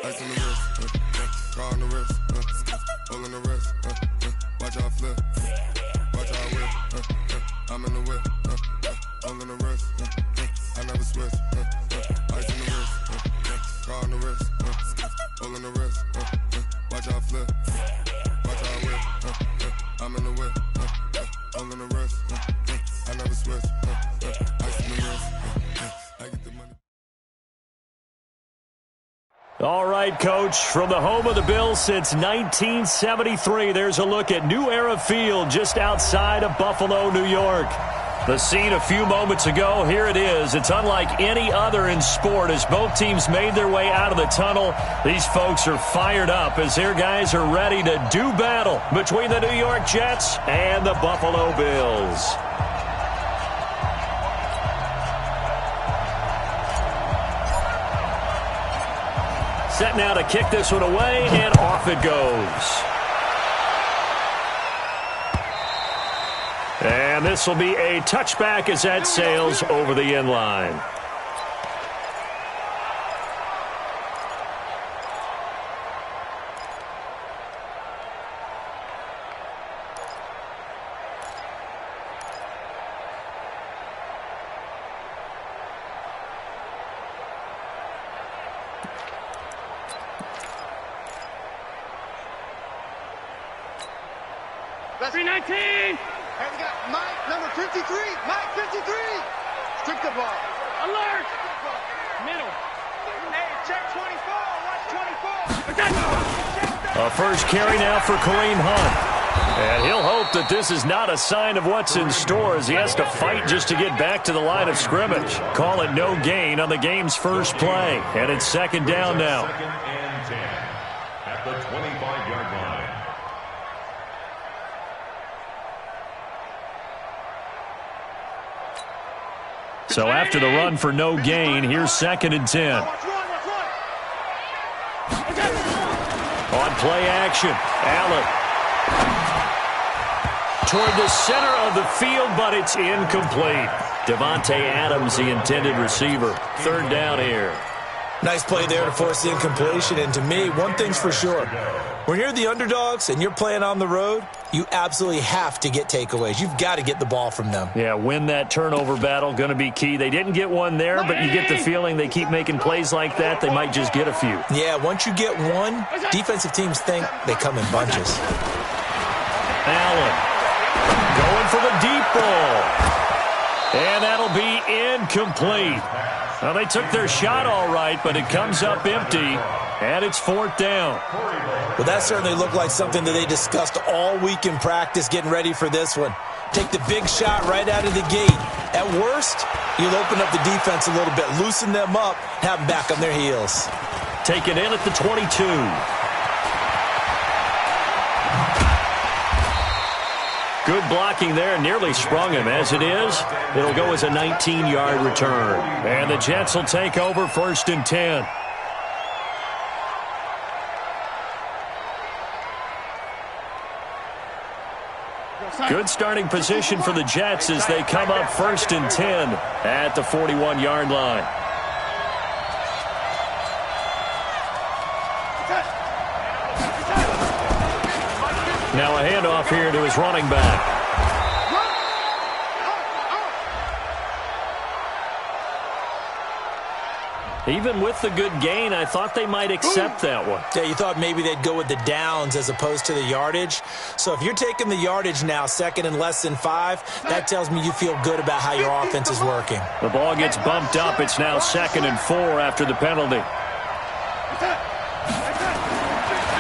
Ice on the wrist, car on the wrist, hole in the wrist, watch out flip, watch out whip, I'm in the whip, hole in the wrist, I never switch, ice on the wrist, car on the wrist, hole in the wrist, watch out flip, watch out whip, I'm in the whip, hole in the wrist, I never switch, ice on the wrist, I get the money. All right, Coach, from the home of the Bills since 1973, there's a look at New Era Field just outside of Buffalo, New York. The scene a few moments ago, here it is. It's unlike any other in sport as both teams made their way out of the tunnel. These folks are fired up as their guys are ready to do battle between the New York Jets and the Buffalo Bills. Set now to kick this one away, and off it goes. And this will be a touchback as that sails over the end line. That's 319. And we got Mike, number 53. Mike, 53. Took the ball. Alert. Middle. Hey, check 24. Watch 24. A first carry now for Kareem Hunt. And he'll hope that this is not a sign of what's in store as he has to fight just to get back to the line of scrimmage. Call it no gain on the game's first play. And it's second down now. Second and 10 at the 25-yard line. So after the run for no gain, here's second and 10. On play action, Allen. Toward the center of the field, but it's incomplete. Devontae Adams, the intended receiver. Third down here. Nice play there to force the incompletion. And to me, one thing's for sure. When you're the underdogs and you're playing on the road, you absolutely have to get takeaways. You've got to get the ball from them. Yeah, win that turnover battle, going to be key. They didn't get one there, but you get the feeling they keep making plays like that, they might just get a few. Yeah, once you get one, defensive teams think they come in bunches. Allen going for the deep ball. And that'll be incomplete. Well, they took their shot all right, but it comes up empty, and it's fourth down. Well, that certainly looked like something that they discussed all week in practice getting ready for this one. Take the big shot right out of the gate. At worst, you'll open up the defense a little bit, loosen them up, have them back on their heels. Take it in at the 22. Good blocking there, nearly sprung him. As it is, it'll go as a 19-yard return. And the Jets will take over first and 10. Good starting position for the Jets as they come up first and 10 at the 41-yard line. Now a handoff here to his running back. Even with the good gain, I thought they might accept that one. Yeah, you thought maybe they'd go with the downs as opposed to the yardage. So if you're taking the yardage now, second and less than 5, that tells me you feel good about how your offense is working. The ball gets bumped up. It's now second and 4 after the penalty.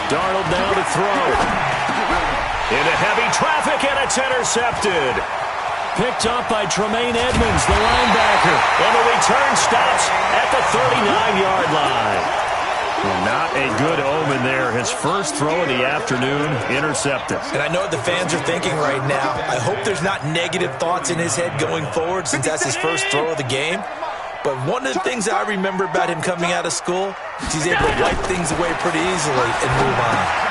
Darnold now to throw. Into heavy traffic, and it's intercepted. Picked up by Tremaine Edmonds, the linebacker. And the return stops at the 39-yard line. Well, not a good omen there. His first throw of the afternoon, intercepted. And I know what the fans are thinking right now. I hope there's not negative thoughts in his head going forward since that's his first throw of the game. But one of the things I remember about him coming out of school is he's able to wipe things away pretty easily and move on.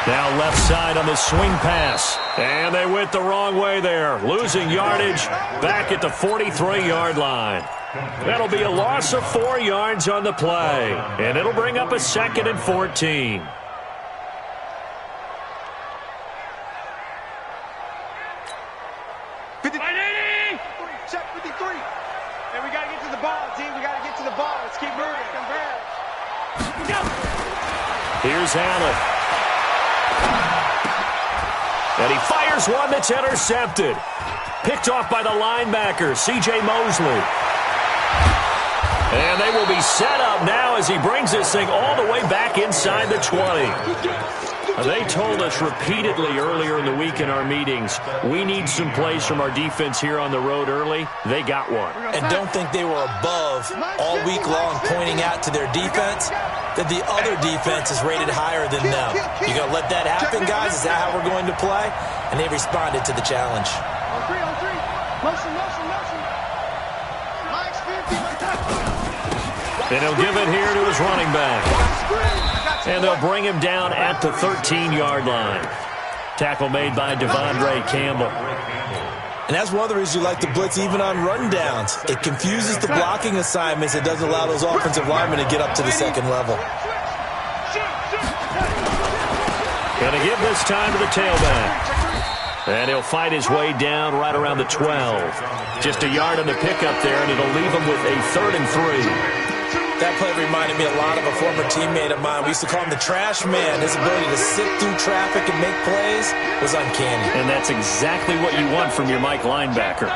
Now left side on the swing pass. And they went the wrong way there. Losing yardage back at the 43-yard line. That'll be a loss of 4 yards on the play, and it'll bring up a 2nd and 14. Check 53. And we got to get to the ball, team. We got to get to the ball. Let's keep moving. Here's Allen. And he fires one that's intercepted. Picked off by the linebacker, C.J. Mosley. And they will be set up now as he brings this thing all the way back inside the 20. They told us repeatedly earlier in the week in our meetings, we need some plays from our defense here on the road early. They got one. And don't think they were above all week long pointing out to their defense that the other defense is rated higher than them. You going to let that happen, guys? Is that how we're going to play? And they responded to the challenge. On three. Motion. Mike's 50. And he'll give it here to his running back. And they'll bring him down at the 13-yard line. Tackle made by Devondre Campbell. And that's one of the reasons you like to blitz even on rundowns. It confuses the blocking assignments. It doesn't allow those offensive linemen to get up to the second level. Going to give this time to the tailback. And he'll fight his way down right around the 12. Just a yard on the pickup there, and it'll leave him with a 3rd and 3. That play reminded me a lot of a former teammate of mine. We used to call him the trash man. His ability to sit through traffic and make plays was uncanny. And that's exactly what you want from your Mike linebacker.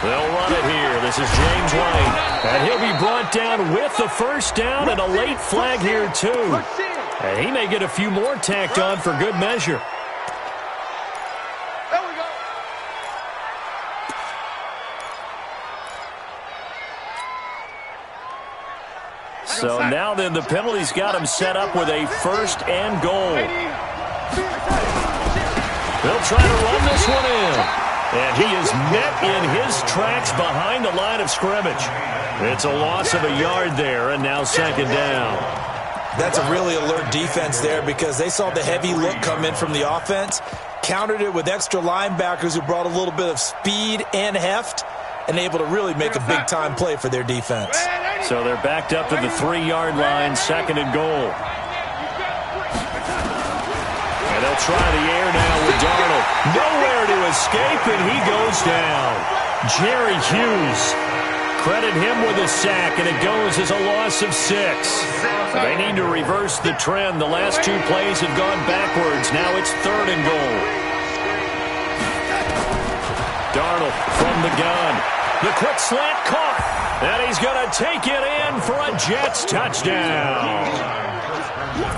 They'll run it here. This is James White. And he'll be brought down with the first down and a late flag here, too. And he may get a few more tacked on for good measure. So now then, the penalty's got him set up with a 1st and goal. They'll try to run this one in. And he is met in his tracks behind the line of scrimmage. It's a loss of a yard there, and now 2nd down. That's a really alert defense there because they saw the heavy look come in from the offense, countered it with extra linebackers who brought a little bit of speed and heft, and able to really make a big-time play for their defense. So they're backed up to the 3-yard line, 2nd and goal. And they'll try the air now with Darnold. Nowhere to escape, and he goes down. Jerry Hughes. Credit him with a sack, and it goes as a loss of 6. They need to reverse the trend. The last 2 plays have gone backwards. Now it's 3rd and goal. Darnold from the gun. The quick slant caught. And he's going to take it in for a Jets touchdown.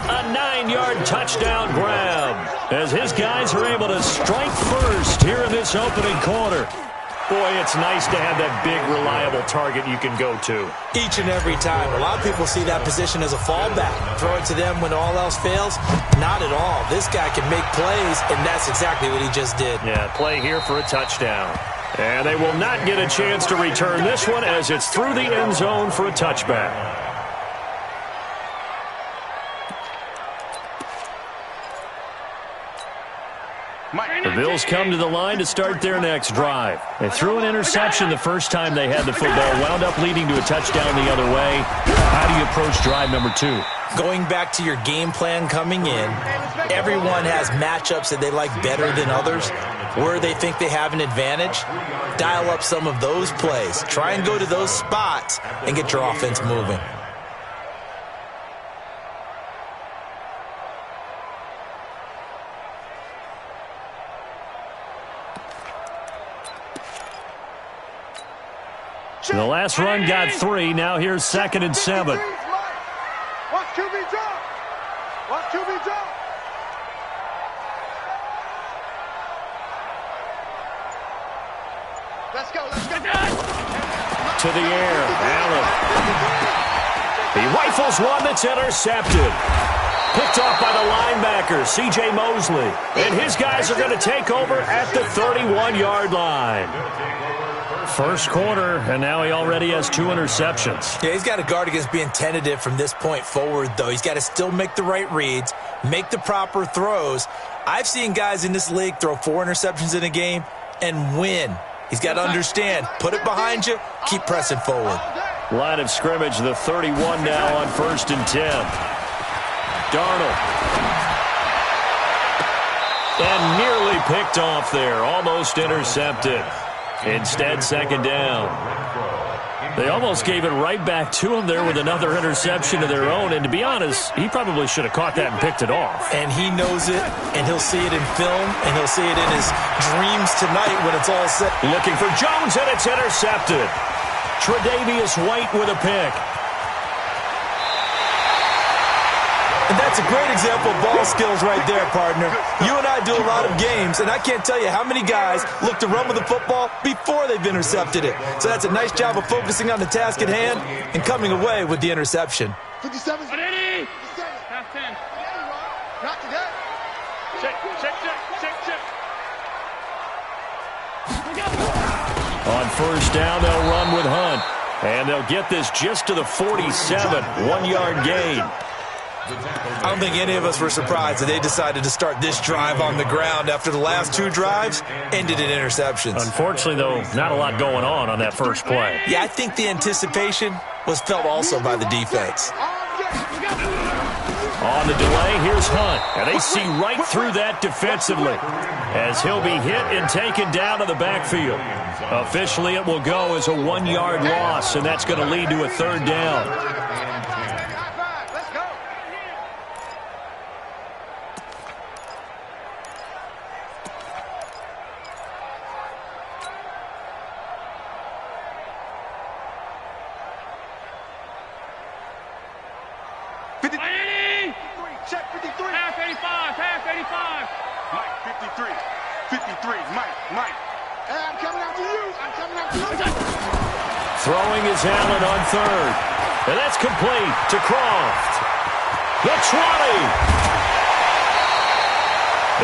A 9-yard touchdown grab as his guys are able to strike first here in this opening quarter. Boy, it's nice to have that big, reliable target you can go to. Each and every time. A lot of people see that position as a fallback. Throw it to them when all else fails. Not at all. This guy can make plays, and that's exactly what he just did. Yeah, play here for a touchdown. And they will not get a chance to return this one as it's through the end zone for a touchback. The Bills come to the line to start their next drive. They threw an interception the first time they had the football, wound up leading to a touchdown the other way. How do you approach drive number 2? Going back to your game plan coming in, everyone has matchups that they like better than others, where they think they have an advantage. Dial up some of those plays. Try and go to those spots and get your offense moving. The last run got 3. Now here's 2nd and 7. Watch QB drop. Watch QB drop. Let's go. To the air. Allen. He rifles one that's intercepted. Picked off by the linebacker, C.J. Mosley. And his guys are going to take over at the 31-yard line. First quarter, and now he already has 2 interceptions. Yeah, he's got to guard against being tentative from this point forward, though. He's got to still make the right reads, make the proper throws. I've seen guys in this league throw 4 interceptions in a game and win He's got to understand, put it behind you, keep pressing forward. Line of scrimmage, the 31 now on 1st and 10. Darnold. And nearly picked off there, almost intercepted. Instead, 2nd down. They almost gave it right back to him there with another interception of their own. And to be honest, he probably should have caught that and picked it off. And he knows it, and he'll see it in film, and he'll see it in his dreams tonight when it's all set. Looking for Jones, and it's intercepted. Tre'Davious White with a pick. And that's a great example of ball skills right there, partner. You and I do a lot of games, and I can't tell you how many guys look to run with the football before they've intercepted it. So that's a nice job of focusing on the task at hand and coming away with the interception. 57. 57. Half 10. Not today. Check. On 1st down, they'll run with Hunt. And they'll get this just to the 47, 1-yard gain. I don't think any of us were surprised that they decided to start this drive on the ground after the last 2 drives ended in interceptions. Unfortunately, though, not a lot going on that first play. Yeah, I think the anticipation was felt also by the defense. On the delay, here's Hunt. And they see right through that defensively as he'll be hit and taken down to the backfield. Officially, it will go as a 1-yard loss, and that's going to lead to a 3rd down. Check 53. Half 85. Mike, 53. Mike. Hey, I'm coming after you. Throwing is Allen on 3rd. And that's complete to Croft. The 20.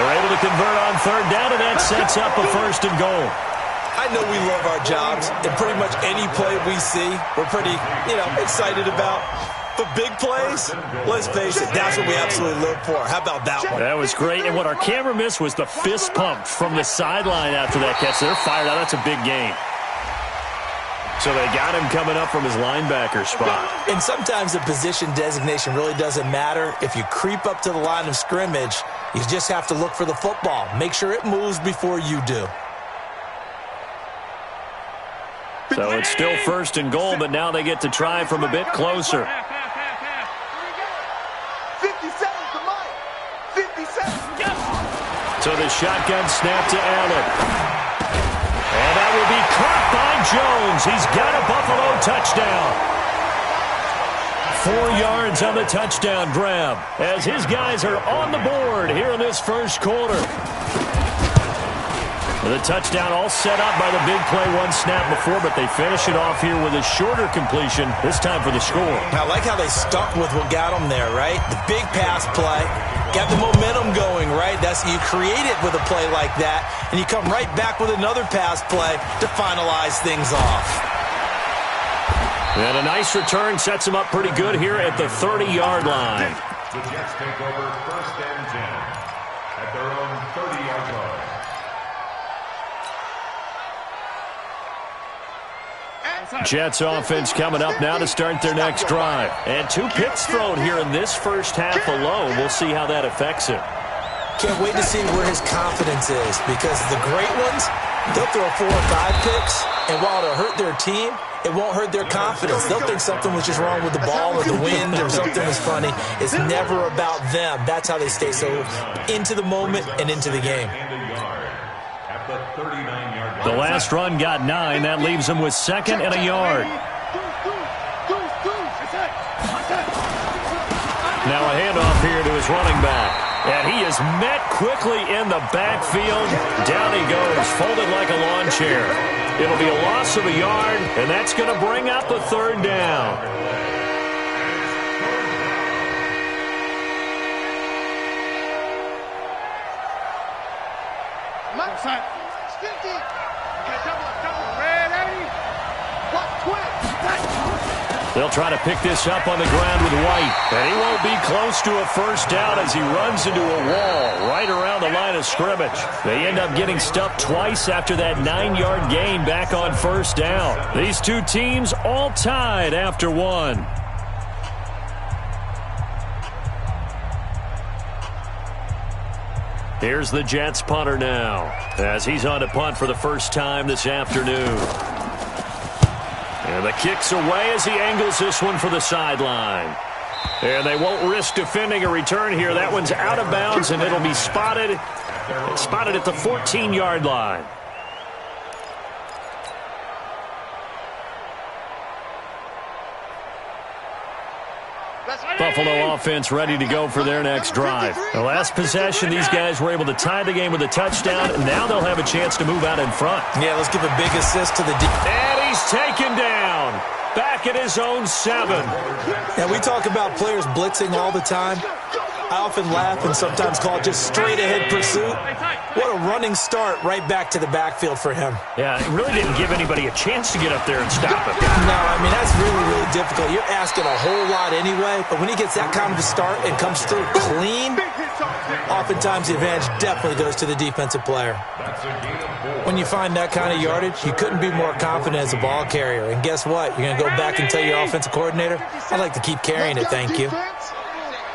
They're able to convert on 3rd down, and that sets up a 1st and goal. I know we love our jobs, and pretty much any play we see, we're pretty, excited about. But big plays, let's face it, that's what we absolutely look for. How about that one? That was great, and what our camera missed was the fist pump from the sideline after that catch. They're fired out. That's a big gain. So they got him coming up from his linebacker spot. And sometimes the position designation really doesn't matter. If you creep up to the line of scrimmage, you just have to look for the football. Make sure it moves before you do. So it's still 1st and goal, but now they get to try from a bit closer. 57 to Mike. 57. So the shotgun snap to Allen. And that will be caught by Jones. He's got a Buffalo touchdown. 4 yards on the touchdown grab as his guys are on the board here in this first quarter. The touchdown all set up by the big play 1 snap before, but they finish it off here with a shorter completion, this time for the score. I like how they stuck with what got them there, right? The big pass play, got the momentum going, right? You create it with a play like that, and you come right back with another pass play to finalize things off. And a nice return sets them up pretty good here at the 30-yard line. The Jets take over 1st and 10 at their own 30-yard line. Jets offense coming up now to start their next drive. And 2 picks thrown here in this first half alone. We'll see how that affects him. Can't wait to see where his confidence is, because the great ones, they'll throw 4 or 5 picks, and while it'll hurt their team, it won't hurt their confidence. They'll think something was just wrong with the ball or the wind or something was funny. It's never about them. That's how they stay so into the moment and into the game. The last run got 9. That leaves them with 2nd and a yard. Now a handoff here to his running back. And he is met quickly in the backfield. Down he goes, folded like a lawn chair. It'll be a loss of a yard, and that's going to bring up a 3rd down. Mike, 50. Red 80. What? 20. They'll try to pick this up on the ground with White. And he won't be close to a first down as he runs into a wall right around the line of scrimmage. They end up getting stuffed twice after that 9-yard gain back on first down. These two teams all tied after one. Here's the Jets punter now as he's on to punt for the first time this afternoon. And the kick's away as he angles this one for the sideline. And they won't risk defending a return here. That one's out of bounds, and it'll be spotted at the 14-yard line. Buffalo offense ready to go for their next drive. The last possession, these guys were able to tie the game with a touchdown. Now they'll have a chance to move out in front. Yeah, let's give a big assist to the And he's taken down. Back at his own 7. Yeah, we talk about players blitzing all the time. I often laugh and sometimes call it just straight-ahead pursuit. What a running start right back to the backfield for him. Yeah, it really didn't give anybody a chance to get up there and stop him. No, I mean, that's really, really difficult. You're asking a whole lot anyway, but when he gets that kind of a start and comes through clean, oftentimes the advantage definitely goes to the defensive player. When you find that kind of yardage, you couldn't be more confident as a ball carrier. And guess what? You're going to go back and tell your offensive coordinator, I'd like to keep carrying it, thank you.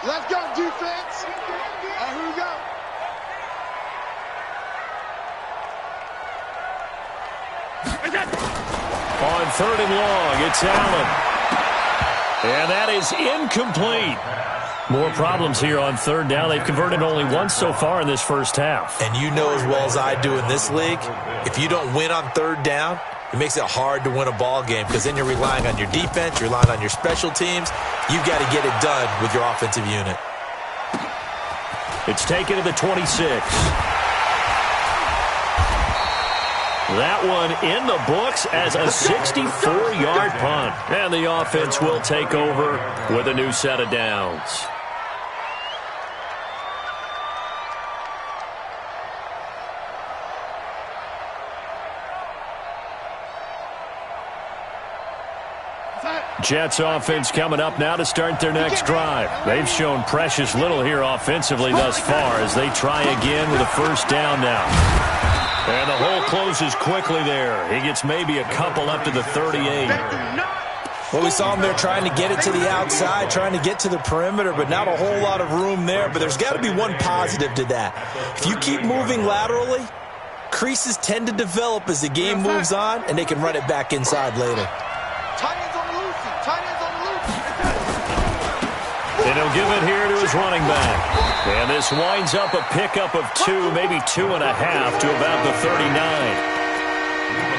Let's go, defense. And here we go. On 3rd and long, it's Allen. And that is incomplete. More problems here on 3rd down. They've converted only once so far in this first half. And you know as well as I do in this league, if you don't win on 3rd down, it makes it hard to win a ball game because then you're relying on your defense, you're relying on your special teams. You've got to get it done with your offensive unit. It's taken to the 26. That one in the books as a 64-yard punt. And the offense will take over with a new set of downs. Jets offense coming up now to start their next drive. They've shown precious little here offensively thus far as they try again with a first down now. And the hole closes quickly there. He gets maybe a couple up to the 38. Well, we saw him there trying to get it to the outside, trying to get to the perimeter, but not a whole lot of room there. But there's got to be one positive to that. If you keep moving laterally, creases tend to develop as the game moves on, and they can run it back inside later. And he'll give it here to his running back. And this winds up a pickup of 2, maybe 2.5 to about the 39.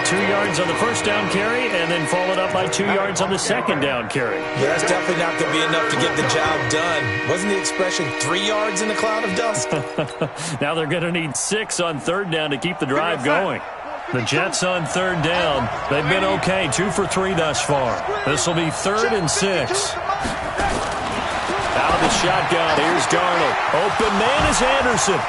2 yards on the first down carry and then followed up by 2 yards on the second down carry. Yeah, that's definitely not going to be enough to get the job done. Wasn't the expression 3 yards in a cloud of dust? Now they're going to need 6 on 3rd down to keep the drive going. The Jets on 3rd down. They've been okay, 2 for 3 thus far. This will be 3rd and 6. Out of the shotgun, here's Darnold. Open man is Anderson.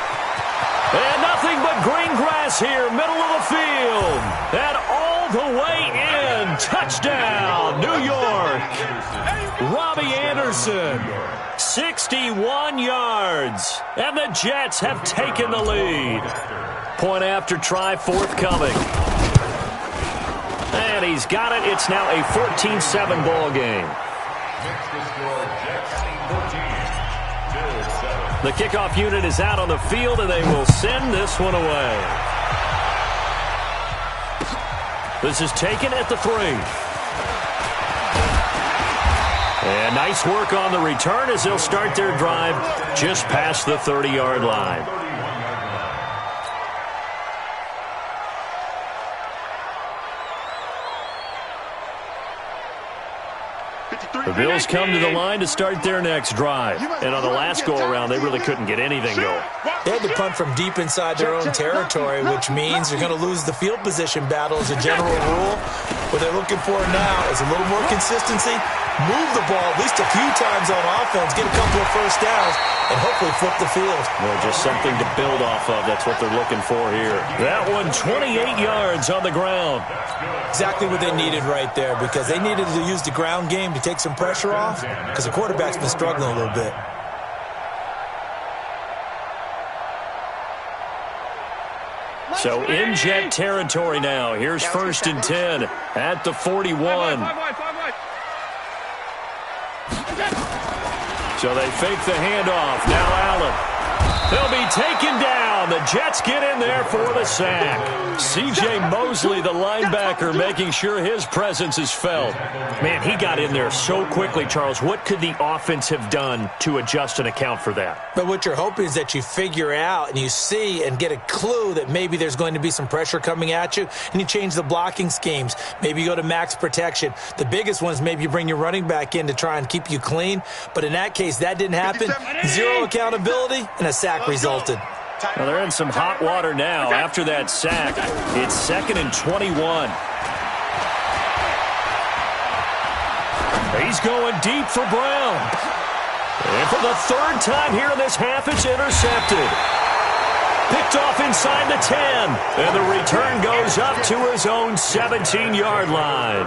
And nothing but green grass here, middle of the field. And all the way in. Touchdown, New York. Robbie Anderson, 61 yards. And the Jets have taken the lead. Point after try forthcoming. And he's got it. It's now a 14-7 ball game. The kickoff unit is out on the field, and they will send this one away. This is taken at the 3. And nice work on the return as they'll start their drive just past the 30-yard line. The Bills come to the line to start their next drive. And on the last go-around, they really couldn't get anything going. They had to punt from deep inside their own territory, which means they're going to lose the field position battle as a general rule. What they're looking for now is a little more consistency move the ball at least a few times on offense, get a couple of first downs, and hopefully flip the field. Well, just something to build off of. That's what they're looking for here. That one, 28 yards on the ground. Exactly what they needed right there, because they needed to use the ground game to take some pressure off, because the quarterback's been struggling a little bit. So in Jet territory now. Here's 1st and 10 at the 41. So they fake the handoff. Now Allen. They'll be taken down. The Jets get in there for the sack. C.J. Mosley, the linebacker, making sure his presence is felt. Man, he got in there so quickly, Charles. What could the offense have done to adjust and account for that? But what you're hoping is that you figure out and you see and get a clue that maybe there's going to be some pressure coming at you, and you change the blocking schemes. Maybe you go to max protection. The biggest one is maybe you bring your running back in to try and keep you clean. But in that case, that didn't happen. Zero accountability, and a sack resulted. Well, they're in some hot water now after that sack. It's 2nd and 21. He's going deep for Brown. And for the 3rd time here in this half, it's intercepted. Picked off inside the 10. And the return goes up to his own 17-yard line.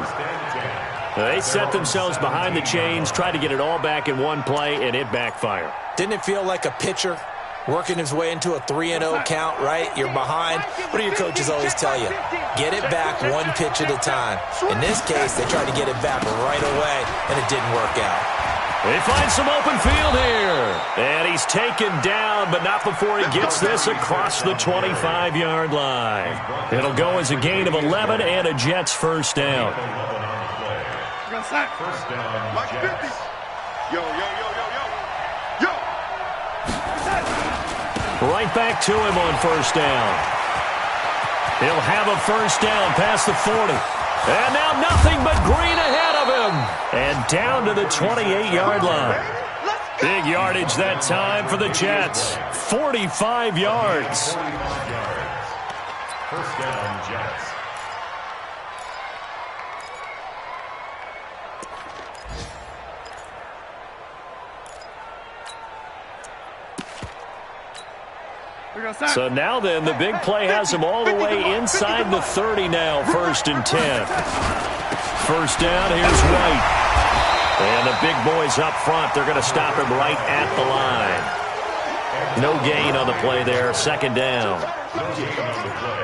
They set themselves behind the chains, tried to get it all back in one play, and it backfired. Didn't it feel like a pitcher working his way into a 3-0 count, right? You're behind. What do your coaches always tell you? Get it back one pitch at a time. In this case, they tried to get it back right away, and it didn't work out. They find some open field here. And he's taken down, but not before he gets this across the 25-yard line. It'll go as a gain of 11 and a Jets first down. First down, Jets. Yo. Right back to him on first down. He'll have a first down past the 40. And now nothing but green ahead of him. And down to the 28-yard line. Big yardage that time for the Jets. 45 yards. First down, Jets. So now then, the big play has him all the way inside the 30 now, 1st and 10. First down, here's White. And the big boys up front, they're going to stop him right at the line. No gain on the play there, 2nd down.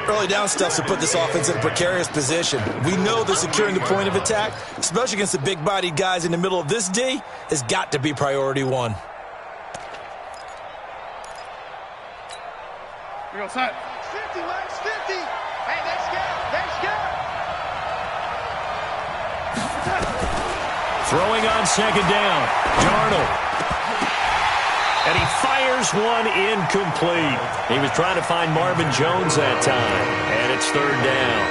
Early down stuff to put this offense in a precarious position. We know that securing the point of attack, especially against the big-bodied guys in the middle of this D, has got to be priority one. We go set. 50, Max, 50. Hey, they scared. Throwing on 2nd down. Darnold. And he fires one incomplete. He was trying to find Marvin Jones that time. And it's 3rd down.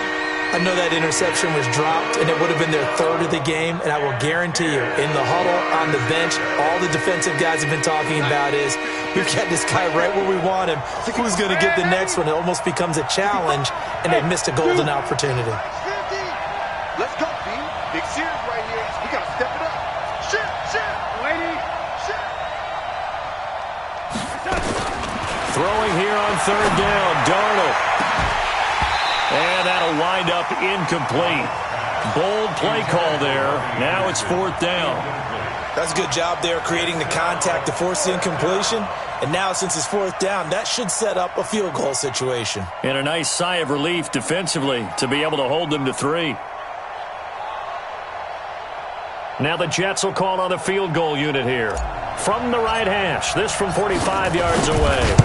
I know that interception was dropped, and it would have been their 3rd of the game, and I will guarantee you, in the huddle, on the bench, all the defensive guys have been talking about is, we've got this guy right where we want him. Who's going to get the next one? It almost becomes a challenge, and they've missed a golden opportunity. Let's go, B. Big series right here. We got to step it up. Shit. Waiting. Throwing here on 3rd down. Darnold. And that'll wind up incomplete. Bold play call there. Now it's 4th down. That's a good job there creating the contact to force the incompletion. And now since it's 4th down, that should set up a field goal situation. And a nice sigh of relief defensively to be able to hold them to 3. Now the Jets will call on a field goal unit here. From the right hash. This from 45 yards away.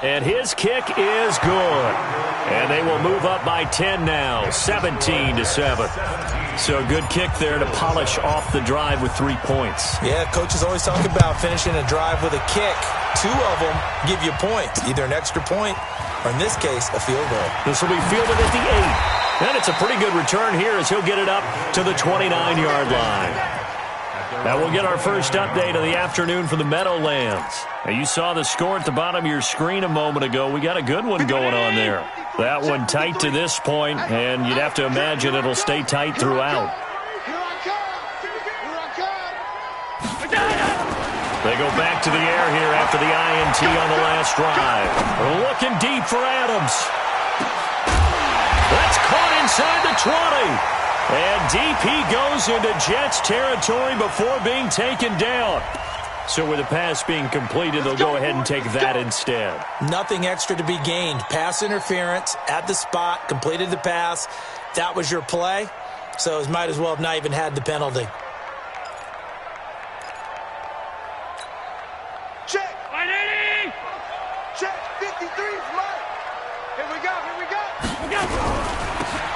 And his kick is good. And they will move up by 10 now, 17-7. So a good kick there to polish off the drive with 3 points. Yeah, coaches always talk about finishing a drive with a kick. 2 of them give you points, either an extra point or, in this case, a field goal. This will be fielded at the 8. And it's a pretty good return here as he'll get it up to the 29-yard line. Now we'll get our first update of the afternoon from the Meadowlands. Now you saw the score at the bottom of your screen a moment ago. We got a good one going on there. That one tight to this point, and you'd have to imagine it'll stay tight throughout. Here I come. They go back to the air here after the INT on the last drive. Looking deep for Adams. That's caught inside the 20. And deep he goes into Jets territory before being taken down. So with the pass being completed, they'll go ahead and take that instead. Nothing extra to be gained. Pass interference at the spot, completed the pass. That was your play. So it might as well have not even had the penalty. Check. Check. 53's Mike. Here we go.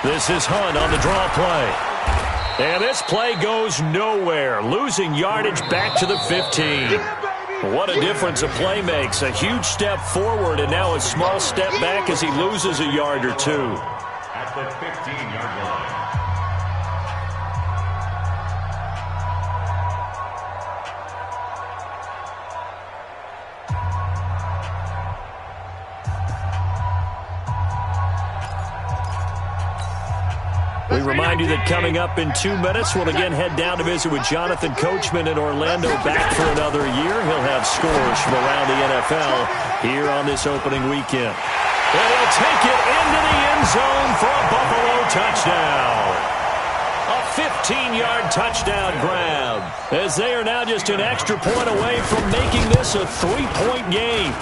This is Hunt on the draw play. And this play goes nowhere. Losing yardage back to the 15. What a difference a play makes. A huge step forward and now a small step back as he loses a yard or two. At the 15-yard line. We remind you that coming up in 2 minutes, we'll again head down to visit with Jonathan Coachman in Orlando, back for another year. He'll have scores from around the NFL here on this opening weekend. And he'll take it into the end zone for a Buffalo touchdown. A 15-yard touchdown grab, as they are now just an extra point away from making this a 3-point game.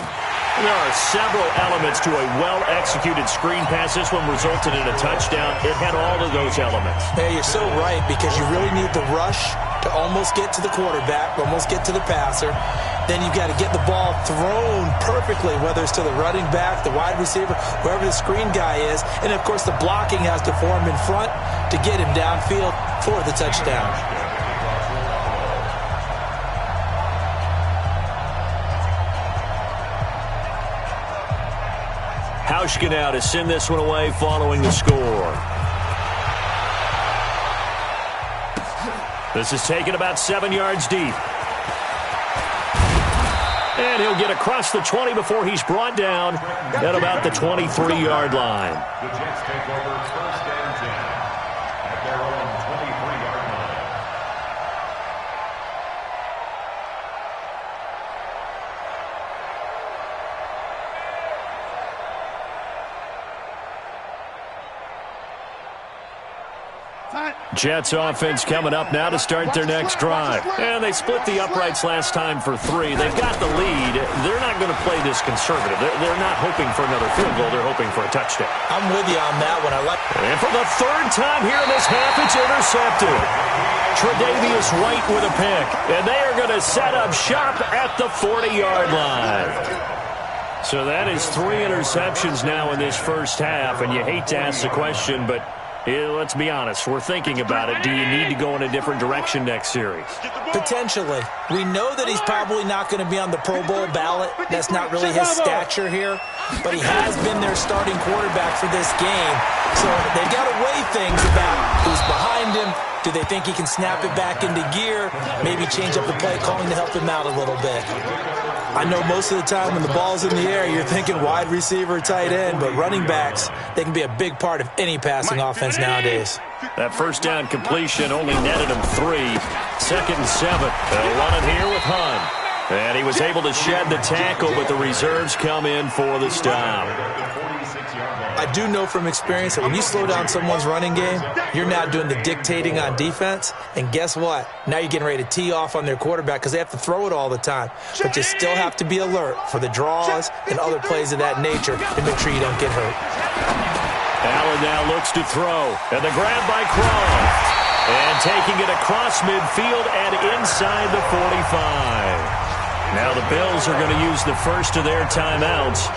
There are several elements to a well-executed screen pass. This one resulted in a touchdown. It had all of those elements. Hey, you're so right, because you really need the rush to almost get to the quarterback, almost get to the passer. Then you've got to get the ball thrown perfectly, whether it's to the running back, the wide receiver, whoever the screen guy is. And, of course, the blocking has to form in front to get him downfield for the touchdown. Hauschka now to send this one away following the score. This is taken about 7 yards deep. And he'll get across the 20 before he's brought down at about the 23-yard line. The Jets take over first and 10 at their own 23-yard line. Jets offense coming up now to start their next drive. And they split the uprights last time for 3. They've got the lead. They're not going to play this conservative. They're not hoping for another field goal. They're hoping for a touchdown. I'm with you on that one. And for the 3rd time here in this half, it's intercepted. Tre'Davious White with a pick. And they are going to set up shop at the 40-yard line. So that is 3 interceptions now in this first half. And you hate to ask the question, but let's be honest, we're thinking about it. Do you need to go in a different direction next series? Potentially. We know that he's probably not going to be on the Pro Bowl ballot. That's not really his stature here. But he has been their starting quarterback for this game. So they've got to weigh things about who's behind him. Do they think he can snap it back into gear? Maybe change up the play calling to help him out a little bit. I know most of the time when the ball's in the air, you're thinking wide receiver, tight end, but running backs, they can be a big part of any passing offense nowadays. That first down completion only netted him 3. 2nd and 7. They'll run it here with Hunt. And he was able to shed the tackle, but the reserves come in for the stop. I do know from experience that when you slow down someone's running game, you're now doing the dictating on defense. And guess what? Now you're getting ready to tee off on their quarterback because they have to throw it all the time. But you still have to be alert for the draws and other plays of that nature to make sure you don't get hurt. Allen now looks to throw. And the grab by Croft. And taking it across midfield and inside the 45. Now the Bills are going to use the first of their timeouts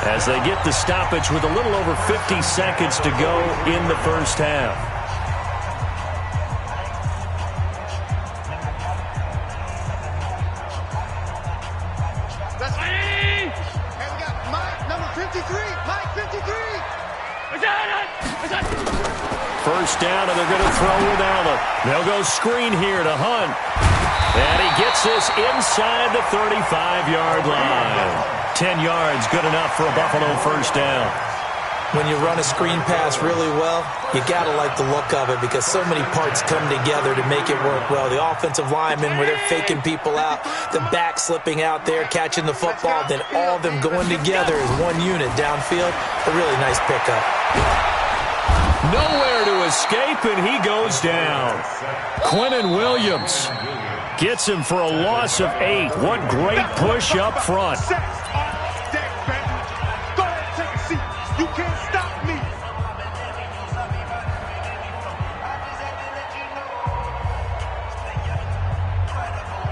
as they get the stoppage with a little over 50 seconds to go in the first half. And we got Mike, number 53. Mike, 53. First down, and they're going to throw with Allen. They'll go screen here to Hunt. And he gets this inside the 35-yard line. 10 yards, good enough for a Buffalo first down. When you run a screen pass really well, you got to like the look of it because so many parts come together to make it work well. The offensive linemen, where they're faking people out, the back slipping out there, catching the football, then all of them going together as one unit downfield. A really nice pickup. Nowhere to escape, and he goes down. Quinnen Williams gets him for a loss of 8. What great push up front.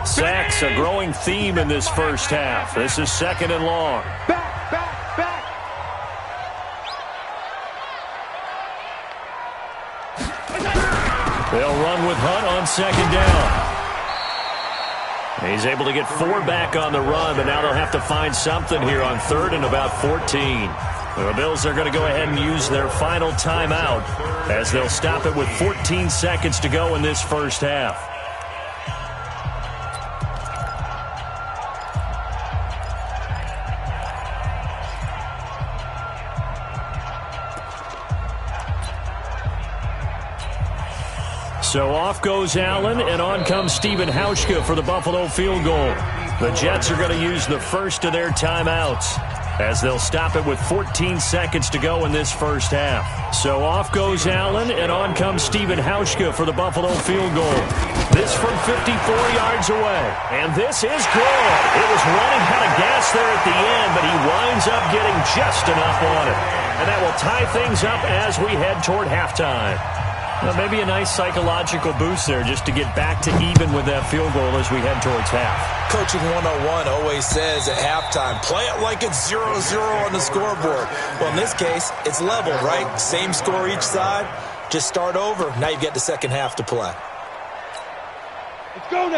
Sacks, a growing theme in this first half. This is 2nd and long. Back. They'll run with Hunt on 2nd down. He's able to get 4 back on the run, but now they'll have to find something here on 3rd and about 14. The Bills are going to go ahead and use their final timeout as they'll stop it with 14 seconds to go in this first half. So off goes Allen, and on comes Stephen Hauschka for the Buffalo field goal. The Jets are going to use the first of their timeouts as they'll stop it with 14 seconds to go in this first half. So off goes Allen, and on comes Stephen Hauschka for the Buffalo field goal. This from 54 yards away, and this is good. It was running out of gas there at the end, but he winds up getting just enough on it. And that will tie things up as we head toward halftime. Well, maybe a nice psychological boost there just to get back to even with that field goal as we head towards half. Coaching 101 always says at halftime, play it like it's 0-0 on the scoreboard. Well, in this case, it's level, right? Same score each side. Just start over. Now you get the second half to play.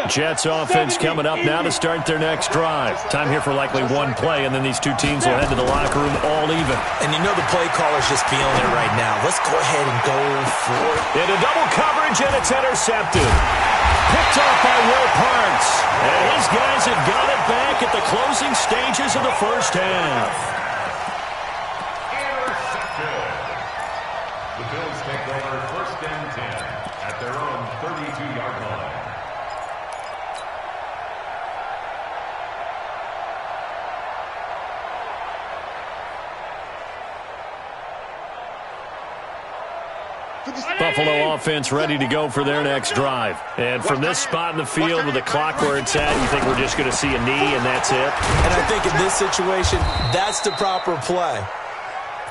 Jets offense coming up now to start their next drive. Time here for likely one play, and then these two teams will head to the locker room all even. And you know the play caller's just feeling it right now. Let's go ahead and go for it. Into double coverage, and it's intercepted. Picked off by Will Parks. And his guys have got it back at the closing stages of the first half. Intercepted. The Bills take over 1st and 10 at their own 32-yard line. Buffalo offense ready to go for their next drive. And from this spot in the field with the clock where it's at, you think we're just going to see a knee and that's it? And I think in this situation, that's the proper play.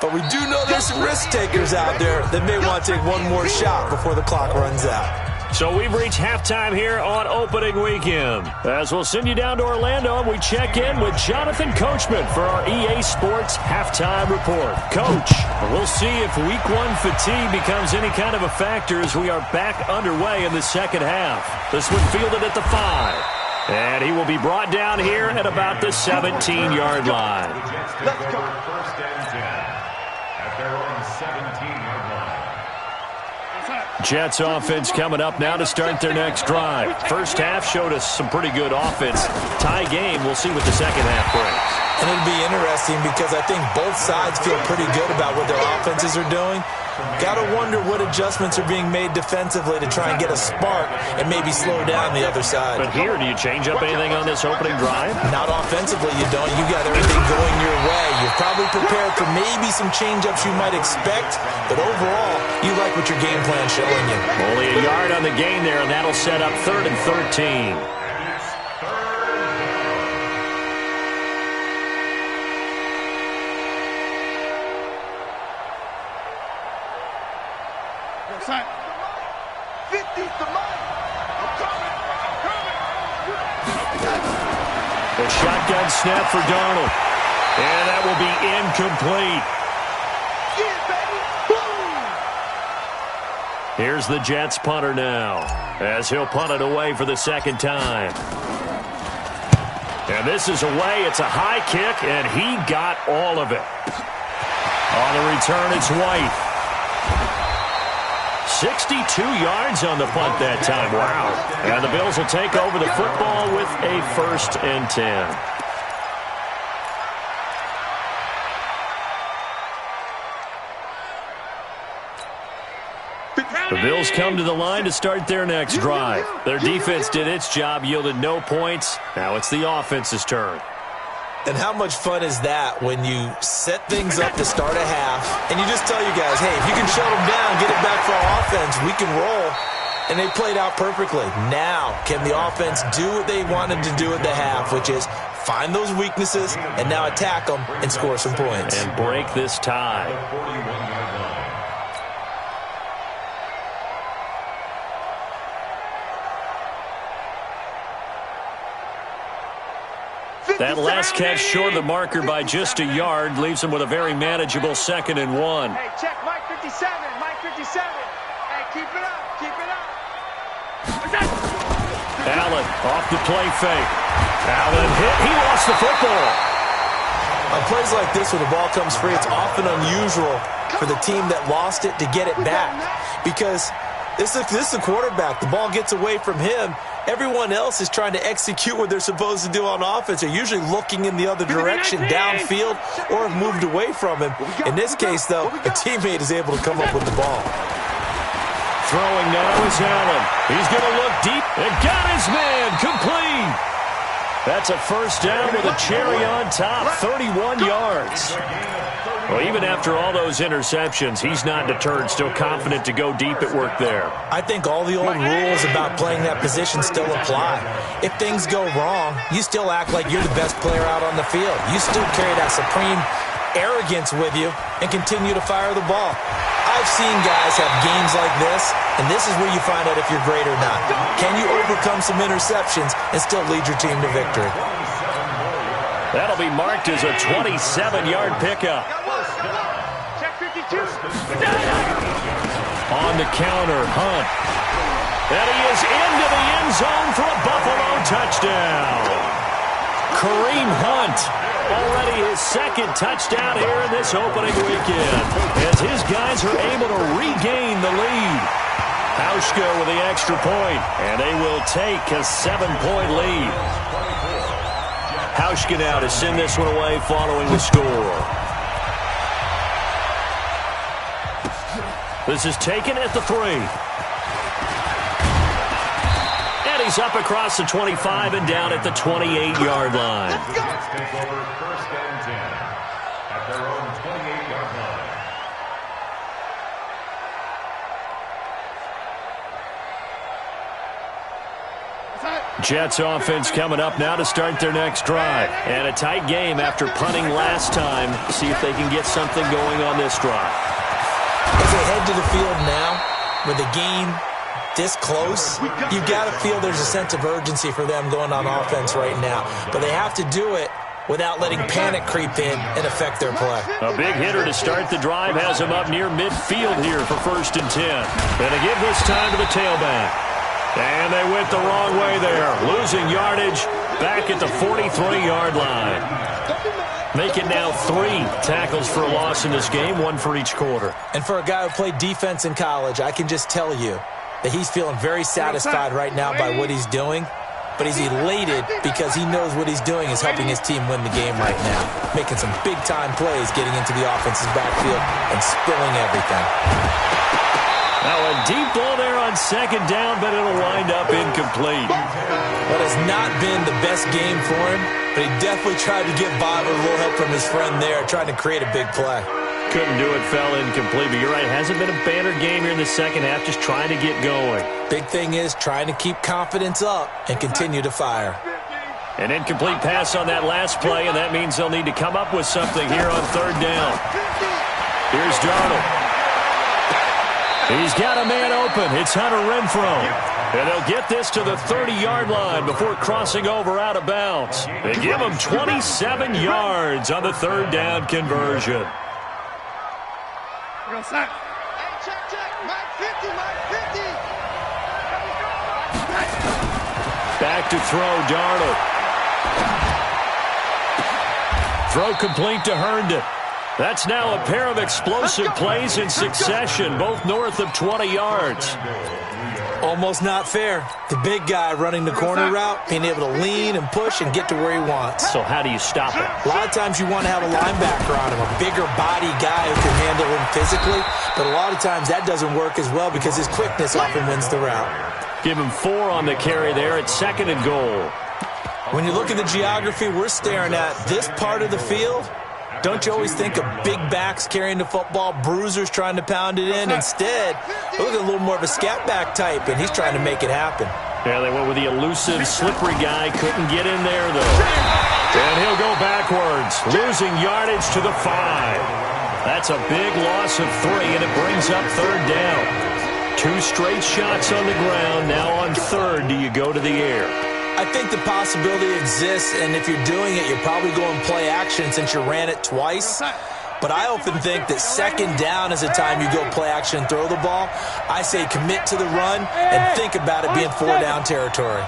But we do know there's some risk takers out there that may want to take one more shot before the clock runs out. So we've reached halftime here on opening weekend. As we'll send you down to Orlando, and we check in with Jonathan Coachman for our EA Sports Halftime Report. Coach, we'll see if Week 1 fatigue becomes any kind of a factor as we are back underway in the second half. This one fielded at the 5. And he will be brought down here at about the 17-yard line. The Jets take over 1st and 10 at their own 17-yard line. Jets offense coming up now to start their next drive. First half showed us some pretty good offense. Tie game, we'll see what the second half brings. And it'll be interesting because I think both sides feel pretty good about what their offenses are doing. Got to wonder what adjustments are being made defensively to try and get a spark and maybe slow down the other side. But here, do you change up anything on this opening drive? Not offensively, you don't. You got everything going your way. You're probably prepared for maybe some change-ups you might expect, but overall, you like what your game plan's showing you. Only a yard on the gain there, and that'll set up 3rd and 13. The shotgun snap for Darnold. And that will be incomplete. Here's the Jets punter now, as he'll punt it away for the second time. And this is away. It's a high kick, and he got all of it. On the return, it's White. 62 yards on the punt that time. Wow. And the Bills will take over the football with a 1st and 10. The Bills come to the line to start their next drive. Their defense did its job, yielded no points. Now it's the offense's turn. And how much fun is that when you set things up to start a half and you just tell your guys, hey, if you can shut them down, get it back for our offense, we can roll. And they played out perfectly. Now, can the offense do what they wanted to do at the half, which is find those weaknesses and now attack them and score some points. And break this tie. That last catch short of the marker by just a yard leaves him with a very manageable 2nd and 1. Hey, check Mike 57, Mike 57. Hey, keep it up, keep it up. Allen off the play fake. Allen hit. He lost the football. On plays like this where the ball comes free, it's often unusual for the team that lost it to get it back because this is the quarterback. The ball gets away from him. Everyone else is trying to execute what they're supposed to do on offense. They're usually looking in the other direction, downfield, or have moved away from him. In this case, though, a teammate is able to come up with the ball. Throwing now is Allen. He's going to look deep and got his man complete. That's a first down with a cherry on top, 31 yards. Well, even after all those interceptions, he's not deterred, still confident to go deep at work there. I think all the old rules about playing that position still apply. If things go wrong, you still act like you're the best player out on the field. You still carry that supreme arrogance with you and continue to fire the ball. I've seen guys have games like this, and this is where you find out if you're great or not. Can you overcome some interceptions and still lead your team to victory? That'll be marked as a 27-yard pickup. Check 52. On the counter, Hunt. And he is into the end zone for a Buffalo touchdown. Kareem Hunt, already his 2nd touchdown here in this opening weekend, as his guys are able to regain the lead. Hauschka with the extra point, and they will take a 7-point lead. Hauschka now to send this one away following the score. This is taken at the 3. And he's up across the 25 and down at the 28-yard line. Take over 1st and 10 at their own 28-yard line. Jets offense coming up now to start their next drive. And a tight game after punting last time. See if they can get something going on this drive. As they head to the field now, with the game this close, you've got to feel there's a sense of urgency for them going on offense right now. But they have to do it without letting panic creep in and affect their play. A big hitter to start the drive has him up near midfield here for 1st and 10. And they give this time to the tailback. And they went the wrong way there, losing yardage back at the 43-yard line. Make it now 3 tackles for a loss in this game, 1 for each quarter. And for a guy who played defense in college, I can just tell you that he's feeling very satisfied right now by what he's doing. But he's elated because he knows what he's doing is helping his team win the game right now. Making some big-time plays, getting into the offense's backfield and spilling everything. Now a deep ball there on 2nd down, but it'll wind up incomplete. That has not been the best game for him, but he definitely tried to get by with a little help from his friend there, trying to create a big play. Couldn't do it, fell incomplete, but you're right, it hasn't been a banner game here in the second half, just trying to get going. Big thing is trying to keep confidence up and continue to fire. An incomplete pass on that last play, and that means they'll need to come up with something here on 3rd down. Here's Darnold. He's got a man open. It's Hunter Renfrow. And they'll get this to the 30-yard line before crossing over out of bounds. They give him 27 yards on the 3rd down conversion. Hey, check. Mike 50, Mike 50. Back to throw, Darnold. Throw complete to Herndon. That's now a pair of explosive plays in succession, both north of 20 yards. Almost not fair. The big guy running the corner route, being able to lean and push and get to where he wants. So how do you stop it? A lot of times you want to have a linebacker on him, a bigger body guy who can handle him physically, but a lot of times that doesn't work as well because his quickness often wins the route. Give him 4 on the carry there at 2nd and goal. When you look at the geography we're staring at, this part of the field, don't you always think of big backs carrying the football, bruisers trying to pound it in? Instead, look at a little more of a scat back type, and he's trying to make it happen. Yeah, they went with the elusive, slippery guy. Couldn't get in there, though. And he'll go backwards, losing yardage to the 5. That's a big loss of 3, and it brings up 3rd down. 2 straight shots on the ground. Now on 3rd, do you go to the air? I think the possibility exists, and if you're doing it, you're probably going play action since you ran it twice. But I often think that 2nd down is the time you go play action and throw the ball. I say commit to the run and think about it being 4 down territory.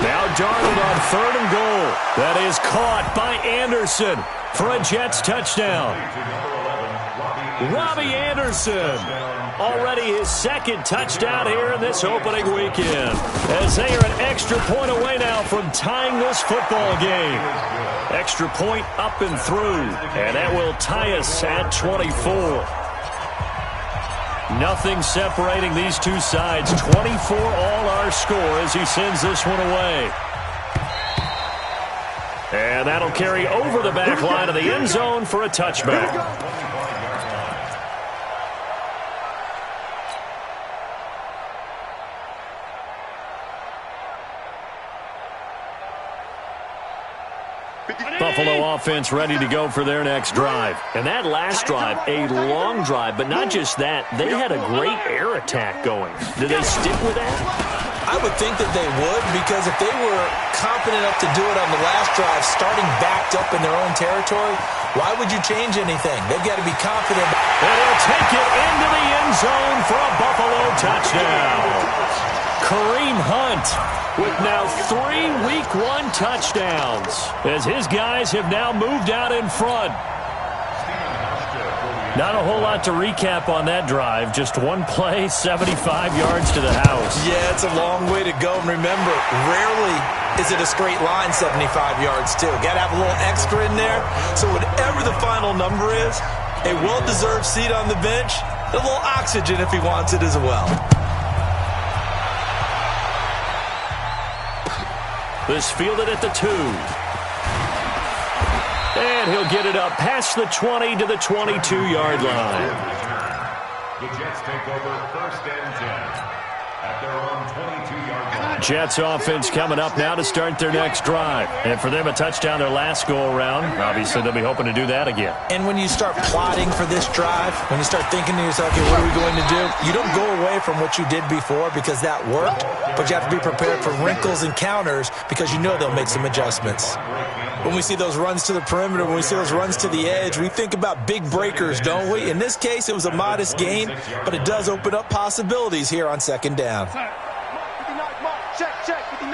Now Darnold on 3rd and goal. That is caught by Anderson for a Jets touchdown. Robbie Anderson, already his 2nd touchdown here in this opening weekend, as they are an extra point away now from tying this football game. Extra point up and through, and that will tie us at 24. Nothing separating these two sides. 24 all our score as he sends this one away. And that'll carry over the back line of the end zone for a touchback. Buffalo offense ready to go for their next drive. And that last drive, a long drive, but not just that. They had a great air attack going. Did they stick with that? I would think that they would, because if they were confident enough to do it on the last drive, starting backed up in their own territory, why would you change anything? They've got to be confident. And he'll take it into the end zone for a Buffalo touchdown. Kareem Hunt with now 3 Week 1 touchdowns, as his guys have now moved out in front. Not a whole lot to recap on that drive. Just one play, 75 yards to the house. Yeah, it's a long way to go. And remember, rarely is it a straight line 75 yards, too. Got to have a little extra in there. So whatever the final number is, a well-deserved seat on the bench, a little oxygen if he wants it as well. This fielded at the 2. And he'll get it up past the 20 to the 22-yard line. The Jets take over 1st and 10 at their own 22-yard line. Jets offense coming up now to start their next drive. And for them, a touchdown their last go-around. Obviously, they'll be hoping to do that again. And when you start plotting for this drive, when you start thinking to yourself, okay, what are we going to do? You don't go away from what you did before because that worked, but you have to be prepared for wrinkles and counters because you know they'll make some adjustments. When we see those runs to the perimeter, when we see those runs to the edge, we think about big breakers, don't we? In this case, it was a modest gain, but it does open up possibilities here on 2nd down. Check, 59.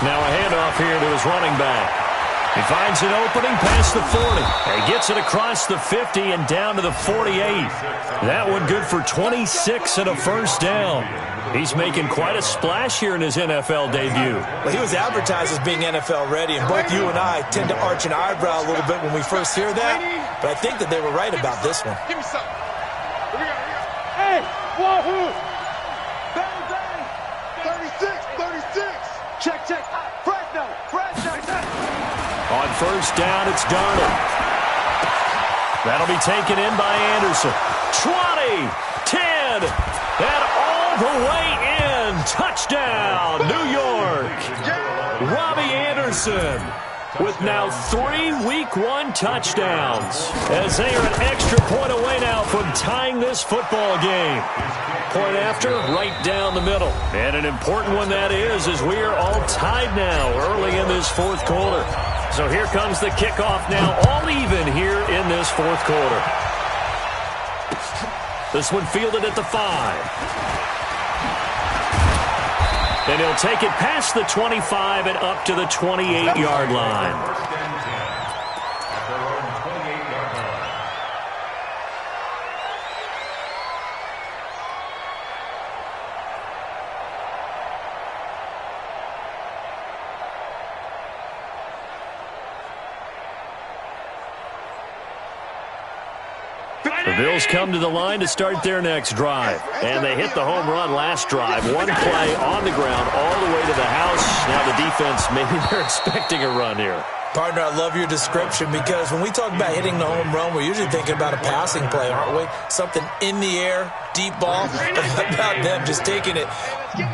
Now a handoff here to his running back. He finds an opening past the 40. He gets it across the 50 and down to the 48. That one good for 26 and a 1st down. He's making quite a splash here in his NFL debut. Well, he was advertised as being NFL ready, and both you and I tend to arch an eyebrow a little bit when we first hear that, but I think that they were right about this one. Give me something. Hey, wahoo! Bang, bang! 36. Check. Fresno. On 1st down, it's Darnold. That'll be taken in by Anderson. 20, 10, and all the way in. Touchdown, New York. Robbie Anderson with now 3 Week 1 touchdowns, as they are an extra point away now from tying this football game. Point after, right down the middle. And an important one that is, as we are all tied now early in this 4th quarter. So here comes the kickoff now, all even here in this 4th quarter. This one fielded at the 5. And he'll take it past the 25 and up to the 28-yard line. First and 10 at their own 28-yard line. The Bills come to the line to start their next drive. And they hit the home run last drive. One play on the ground all the way to the house. Now the defense, maybe they're expecting a run here. Partner, I love your description because when we talk about hitting the home run, we're usually thinking about a passing play, aren't we? Something in the air, deep ball. But how about them just taking it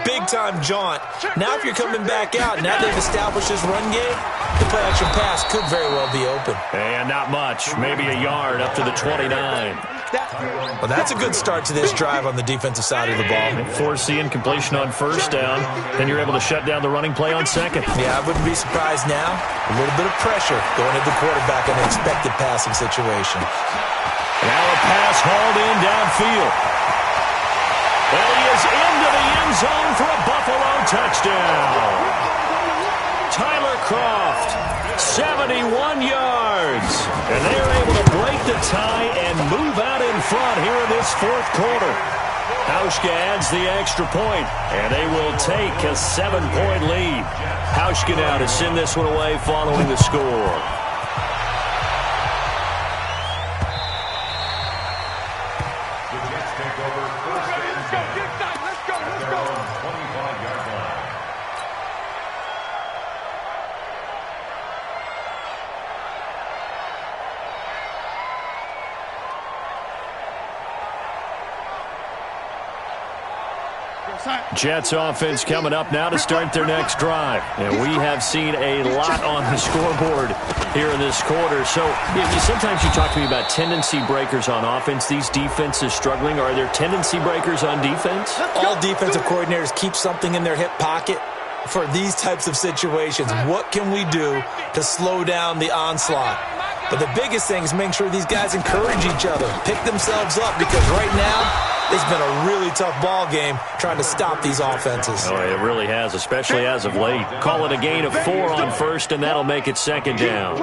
big-time jaunt? Now if you're coming back out, now they've established this run game, the play-action pass could very well be open. And not much, maybe a yard up to the 29. Well, that's a good start to this drive on the defensive side of the ball. Force the incompletion on first down, then you're able to shut down the running play on second. Yeah, I wouldn't be surprised now. A little bit of pressure going at the quarterback in an expected passing situation. Now a pass hauled in downfield. And he is into the end zone for a Buffalo touchdown. Tyler Kroft, 71 yards. And they're able to break the tie and move out in front here in this fourth quarter. Hauschka adds the extra point, and they will take a 7-point lead. Hauschka now to send this one away following the score. The Jets take over first and 10 at their own 25-yard line. Jets offense coming up now to start their next drive. And we have seen a lot on the scoreboard here in this quarter. So sometimes you talk to me about tendency breakers on offense. These defenses struggling. Are there tendency breakers on defense? All defensive coordinators keep something in their hip pocket for these types of situations. What can we do to slow down the onslaught? But the biggest thing is make sure these guys encourage each other, pick themselves up, because right now it's been a really tough ball game trying to stop these offenses. Oh, it really has, especially as of late. Call it a gain of 4 on first, and that'll make it second down.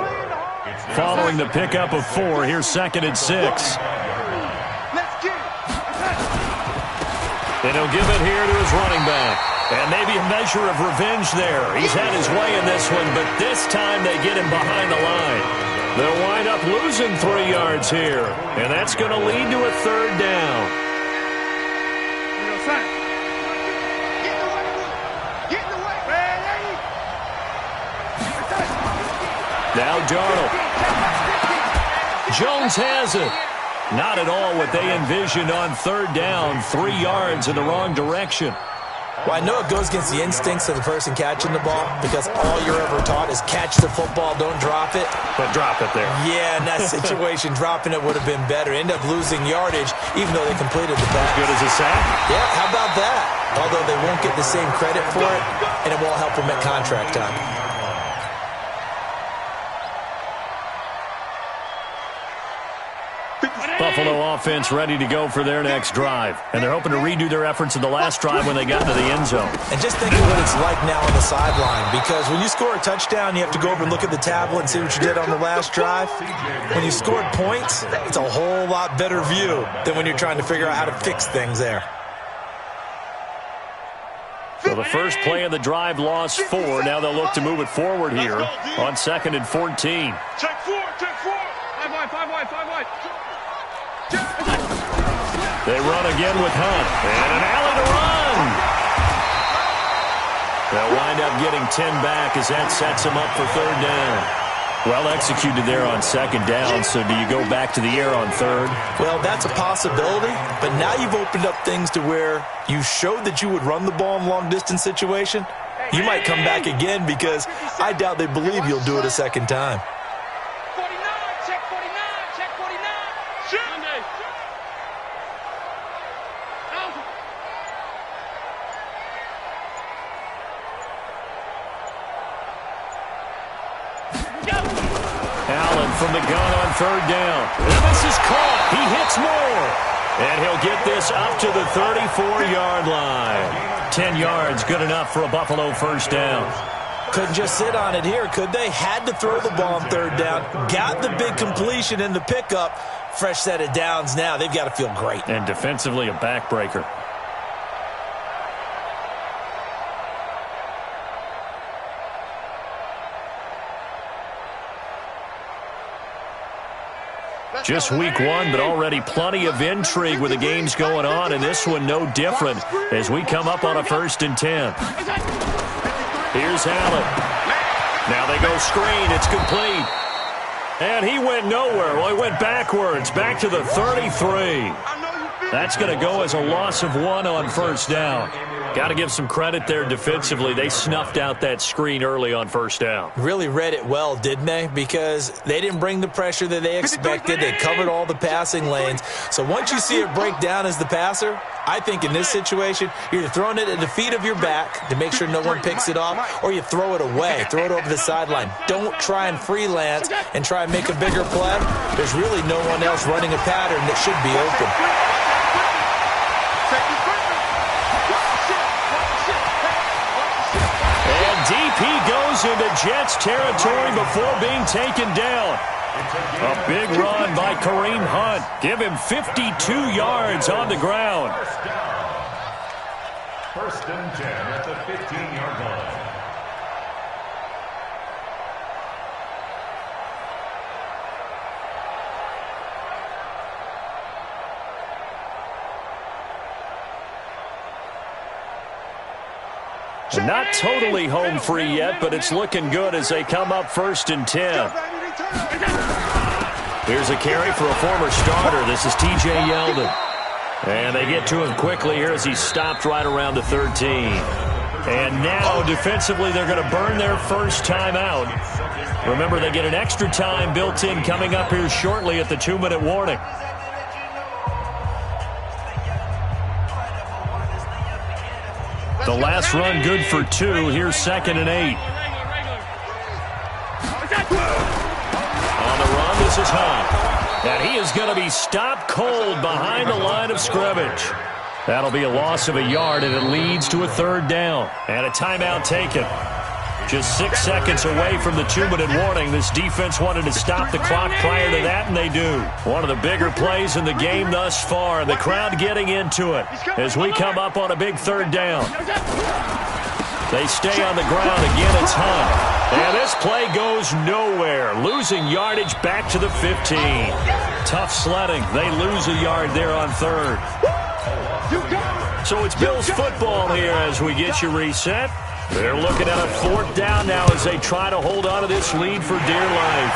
Following the pickup of 4, here's second and 6. And he'll give it here to his running back. And maybe a measure of revenge there. He's had his way in this one, but this time they get him behind the line. They'll wind up losing 3 yards here. And that's going to lead to a third down. Now Darnold. Jones has it. Not at all what they envisioned on third down. 3 yards in the wrong direction. Well, I know it goes against the instincts of the person catching the ball because all you're ever taught is catch the football, don't drop it. But drop it there. Yeah, in that situation, dropping it would have been better. End up losing yardage even though they completed the pass. Good as a sack? Yeah, how about that? Although they won't get the same credit for it, and it won't help them at contract time. Buffalo offense ready to go for their next drive. And they're hoping to redo their efforts in the last drive when they got into the end zone. And just think of what it's like now on the sideline, because when you score a touchdown, you have to go over and look at the tablet and see what you did on the last drive. When you scored points, it's a whole lot better view than when you're trying to figure out how to fix things there. So the first play of the drive lost 4. Now they'll look to move it forward here on second and 14. Check 4, check 4. 5 wide, 5 wide, 5 wide. They run again with Hunt. And an alley to run. They'll wind up getting 10 back as that sets them up for third down. Well executed there on second down, so do you go back to the air on third? Well, that's a possibility, but now you've opened up things to where you showed that you would run the ball in a long-distance situation. You might come back again because I doubt they believe you'll do it a second time. 49, check 49, check 49. Shoot. Monday. Allen from the gun on third down. And this is caught. He hits Moore. And he'll get this up to the 34-yard line. 10 yards, good enough for a Buffalo first down. Couldn't just sit on it here, could they? Had to throw the ball on third down. Got the big completion in the pickup. Fresh set of downs now. They've got to feel great. And defensively, a backbreaker. Just week one, but already plenty of intrigue with the games going on, and this one no different as we come up on a 1st and 10. Here's Allen. Now they go screen. It's complete. And he went nowhere. Well, he went backwards, back to the 33. That's going to go as a loss of 1 on first down. Got to give some credit there defensively. They snuffed out that screen early on first down. Really read it well, didn't they? Because they didn't bring the pressure that they expected. They covered all the passing lanes. So once you see it break down as the passer, I think in this situation, you're either throwing it at the feet of your back to make sure no one picks it off, or you throw it away, throw it over the sideline. Don't try and freelance and try and make a bigger play. There's really no one else running a pattern that should be open. Deep he goes into Jets territory before being taken down. A big run by Kareem Hunt. Give him 52 yards on the ground. First and 10 at the 15-yard line. Not totally home free yet, but it's looking good as they come up 1st and 10. Here's a carry for a former starter. This is T.J. Yeldon. And they get to him quickly here as he stopped right around the 13. And now defensively they're going to burn their first time out. Remember, they get an extra time built in coming up here shortly at the 2-minute warning. The last run good for 2. Here's 2nd and 8. On the run, this is Hunt. And he is going to be stopped cold behind the line of scrimmage. That'll be a loss of a yard, and it leads to a 3rd down. And a timeout taken. Just 6 seconds away from the 2-minute warning. This defense wanted to stop the clock prior to that, and they do. One of the bigger plays in the game thus far. The crowd getting into it as we come up on a big 3rd down. They stay on the ground. Again, it's Hunt. And this play goes nowhere. Losing yardage back to the 15. Tough sledding. They lose a yard there on 3rd. So it's Bills football here as we get you reset. They're looking at a 4th down now as they try to hold on to this lead for dear life.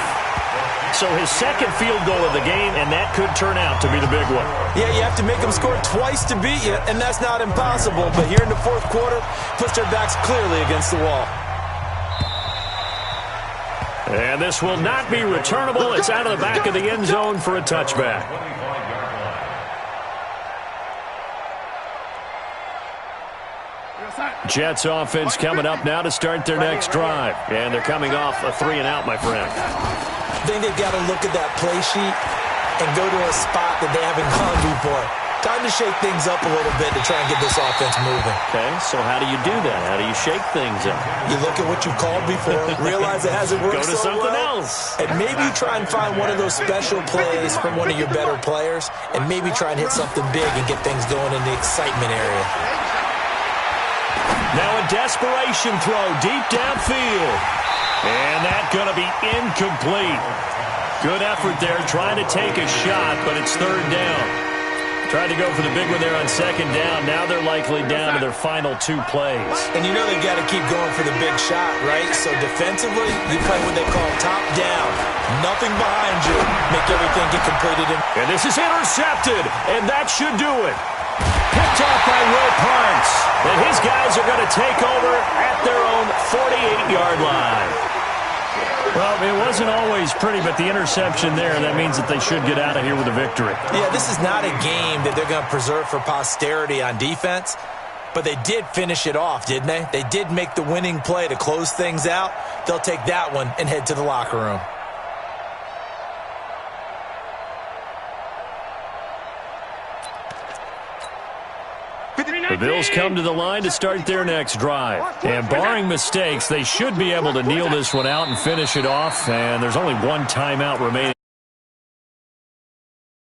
So his 2nd field goal of the game, and that could turn out to be the big one. Yeah, you have to make them score twice to beat you, and that's not impossible. But here in the 4th quarter, puts their backs clearly against the wall. And this will not be returnable. It's out of the back of the end zone for a touchback. Jets offense coming up now to start their next drive. And they're coming off a 3-and-out, my friend. I think they've got to look at that play sheet and go to a spot that they haven't gone before. Time to shake things up a little bit to try and get this offense moving. Okay, so how do you do that? How do you shake things up? You look at what you called before, realize it hasn't worked so well. Go to something else. And maybe try and find one of those special plays from one of your better players, and maybe try and hit something big and get things going in the excitement area. Now a desperation throw deep downfield. And that's going to be incomplete. Good effort there trying to take a shot, but it's 3rd down. Tried to go for the big one there on 2nd down. Now they're likely down to their final 2 plays. And you know they've got to keep going for the big shot, right? So defensively, you play what they call top down. Nothing behind you. Make everything get completed. And this is intercepted, and that should do it. Picked off by Will Parks. And his guys are going to take over at their own 48-yard line. Well, it wasn't always pretty, but the interception there, that means that they should get out of here with a victory. Yeah, this is not a game that they're going to preserve for posterity on defense, but they did finish it off, didn't they? They did make the winning play to close things out. They'll take that one and head to the locker room. The Bills come to the line to start their next drive. And barring mistakes, they should be able to kneel this one out and finish it off. And there's only one timeout remaining.